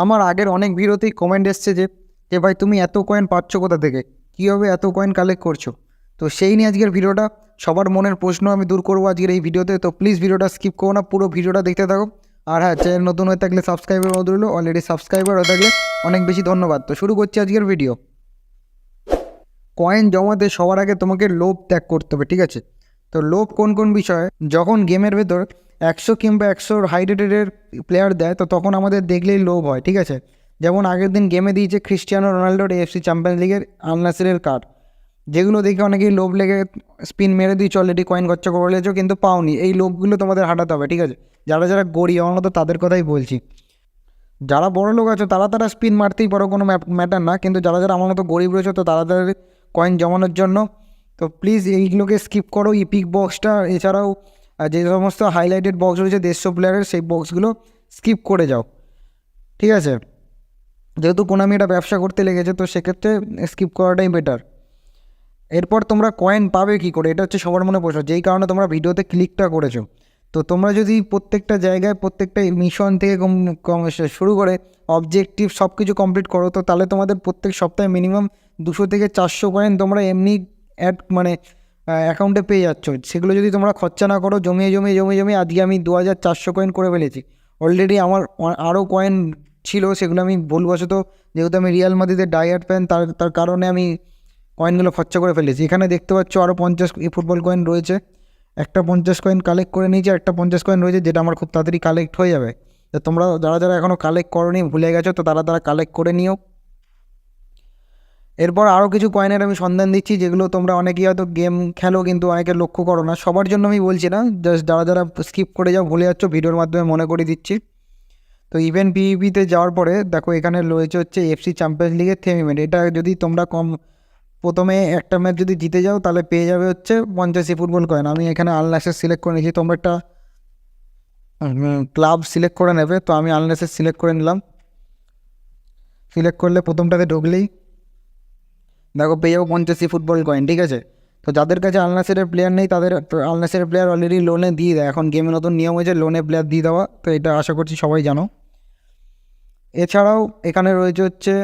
আমার আগের অনেক ভিডিওতেই কমেন্ট এসছে যে ভাই তুমি এত কয়েন পাচ্ছ কোথা থেকে, কীভাবে এত কয়েন কালেক্ট করছো। তো সেই নিয়ে আজকের ভিডিওটা, সবার মনের প্রশ্ন আমি দূর করবো আজকের এই ভিডিওতে। তো প্লিজ ভিডিওটা স্কিপ করো না, পুরো ভিডিওটা দেখতে থাকো। আর হ্যাঁ, চ্যানেল নতুন হয়ে থাকলে সাবস্ক্রাইবার অনুরোধ রইলো, অলরেডি সাবস্ক্রাইবার হয়ে থাকলে অনেক বেশি ধন্যবাদ। তো শুরু করছি আজকের ভিডিও। কয়েন জমাতে সবার আগে তোমাকে লোভ ত্যাগ করতে হবে, ঠিক আছে? তো লোভ কোন কোন বিষয়ে, যখন গেমের ভেতর 100 কিংবা 100 হাই রেটেডের প্লেয়ার দেয় তো তখন আমাদের দেখলেই লোভ হয়, ঠিক আছে? যেমন আগের দিন গেমে দিয়েছে ক্রিস্টিয়ানো রোনাল্ডোর AFC চ্যাম্পিয়ন্স লিগের আল নাসেরের কার্ড, যেগুলো দেখে অনেকেই লোভ লেগে স্পিন মেরে দিয়েছো, অলরেডি কয়েন খরচা করে ফেলেছো কিন্তু পাওনি। এই লোভগুলো তোমাদের হাঁটাতে হবে, ঠিক আছে? যারা যারা গরিব, আমরা তো তাদের কথাই বলছি। যারা বড় লোক আছে তারা স্পিন মারতেই পারো, কোনো ম্যাটার না, কিন্তু যারা যারা আমার মতো গরিব রয়েছে তো তাদের কয়েন জমানোর জন্য তো প্লিজ এইগুলোকে স্কিপ করো। ইপিক বক্সটা, এছাড়াও যে সমস্ত হাইলাইটেড বক্স রয়েছে 150 প্লেয়ারের, সেই বক্সগুলো স্কিপ করে যাও, ঠিক আছে? যেহেতু কোনামি এটা ব্যবসা করতে লেগেছে তো সেক্ষেত্রে স্কিপ করাটাই বেটার। এরপর তোমরা কয়েন পাবে কী করে, এটা হচ্ছে সবার মনে প্রশ্ন, যেই কারণে তোমরা ভিডিওতে ক্লিকটা করেছো। তো তোমরা যদি প্রত্যেকটা জায়গায় প্রত্যেকটা মিশন থেকে শুরু করে অবজেক্টিভ সব কিছু কমপ্লিট করো, তো তাহলে তোমাদের প্রত্যেক সপ্তাহে মিনিমাম 200 থেকে 400 কয়েন তোমরা এমনি অ্যাকাউন্টে পেয়ে যাচ্ছ। সেগুলো যদি তোমরা খরচা না করো, জমিয়ে আজকে আমি 2400 কয়েন করে ফেলেছি অলরেডি। আমার আরও কয়েন ছিল, সেগুলো আমি ভুলবশত, যেহেতু আমি রিয়াল মাদ্রিদের ডাইহার্ড ফ্যান, তার কারণে আমি কয়েনগুলো খরচা করে ফেলেছি। এখানে দেখতে পাচ্ছ আরও 50 ফুটবল কয়েন রয়েছে। একটা 50 কয়েন কালেক্ট করে নিয়েছি, একটা 50 কয়েন রয়েছে যেটা আমার খুব তাড়াতাড়ি কালেক্ট হয়ে যাবে। তো তোমরা যারা যারা এখনও কালেক্ট করোনি, ভুলে গেছো, তো তারা কালেক্ট করে নিও। এরপর আরও কিছু কয়েনের আমি সন্ধান দিচ্ছি, যেগুলো তোমরা অনেকেই হয়তো গেম খেলো কিন্তু অনেকে লক্ষ্য করো না। সবার জন্য আমি বলছি না, জাস্ট যারা যারা স্কিপ করে যাও, ভুলে যাচ্ছ, ভিডিওর মাধ্যমে মনে করে দিচ্ছি। তো ইভেন্ট পিভিপিতে যাওয়ার পরে দেখো এখানে রয়েছে হচ্ছে AFC চ্যাম্পিয়ন্স লিগের থেম ইভেন্ট। এটা যদি তোমরা প্রথমে একটা ম্যাচ যদি জিতে যাও তাহলে পেয়ে যাবে হচ্ছে 50 ফুটবল কয়েন। আমি এখানে আল নাসের সিলেক্ট করে নিয়েছি, তোমরা একটা ক্লাব সিলেক্ট করে নেবে। তো আমি আল নাসের সিলেক্ট করে নিলাম। সিলেক্ট করলে প্রথমটাতে ঢুকলেই দেখো পেয়ে যাবো 50 ফুটবল কয়েন, ঠিক আছে? তো যাদের কাছে আল নাসেরের প্লেয়ার নেই তাদের আল নাসেরের প্লেয়ার অলরেডি লোনে দিয়ে দেয়। এখন গেমে নতুন নিয়ম হয়েছে লোনে প্লেয়ার দিয়ে দেওয়া, তো এটা আশা করছি সবাই জানো। এছাড়াও এখানে রয়েছে হচ্ছে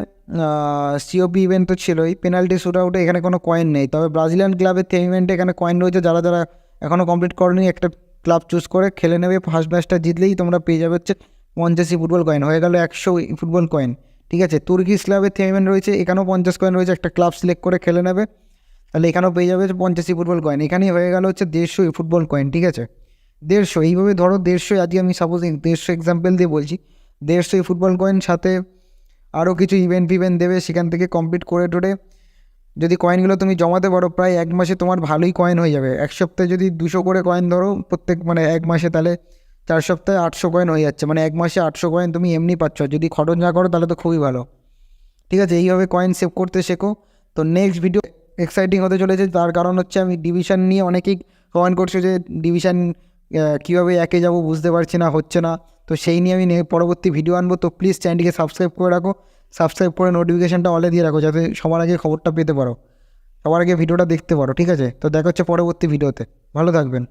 সিওপি ইভেন্ট তো ছিলই, পেনাল্টি শ্যুট আউটে এখানে কোনো কয়েন নেই, তবে ব্রাজিলিয়ান ক্লাবের থিম ইভেন্টে এখানে কয়েন রয়েছে। যারা যারা এখনও কমপ্লিট করেনি একটা ক্লাব চুজ করে খেলে নেবে, ফার্স্ট ম্যাচটা জিতলেই তোমরা পেয়ে যাবে হচ্ছে 50 ফুটবল কয়েন, হয়ে গেল 100 ফুটবল কয়েন, ঠিক আছে? তুর্কিশ ক্লাবের থিম ইভেন্ট রয়েছে, এখানেও 50 কয়েন রয়েছে, একটা ক্লাব সিলেক্ট করে খেলে নেবে, তাহলে এখানেও পেয়ে যাবে 50 ফুটবল কয়েন। এখানেই হয়ে গেল হচ্ছে 150 ফুটবল কয়েন, ঠিক আছে? 150, এইভাবে ধরো 150, আজকে আমি সাপোজ 150 এক্সাম্পল দিয়ে বলছি। 150 ফুটবল কয়েন, সাথে আরও কিছু ইভেন্ট দেবে, সেখান থেকে কমপ্লিট করে টোরে যদি কয়েনগুলো তুমি জমাতে পারো, প্রায় এক মাসে তোমার ভালোই কয়েন হয়ে যাবে। এক সপ্তাহে যদি 200 করে কয়েন ধরো প্রত্যেক, এক মাসে, তাহলে 4 সপ্তাহে 800 কয়েন হয়ে যাচ্ছে, এক মাসে 800 কয়েন তুমি এমনি পাচ্ছ। যদি খরচ না করো তাহলে তো খুবই ভালো, ঠিক আছে? এইভাবে কয়েন সেভ করতে শেখো। তো নেক্সট ভিডিও এক্সাইটিং হতে চলেছে, তার কারণ হচ্ছে আমি ডিভিশন নিয়ে অনেকেই কমেন্ট করছে যে ডিভিশন কীভাবে একে যাবো বুঝতে পারছি না, হচ্ছে না। তো সেই নিয়ে আমি পরবর্তী ভিডিও আনবো। তো প্লিজ চ্যানেলটিকে সাবস্ক্রাইব করে রাখো, সাবস্ক্রাইব করে নোটিফিকেশানটা অলে দিয়ে রাখো, যাতে সবার আগে খবরটা পেতে পারো, সবার আগে ভিডিওটা দেখতে পারো, ঠিক আছে? তো দেখা হচ্ছে পরবর্তী ভিডিওতে, ভালো থাকবেন।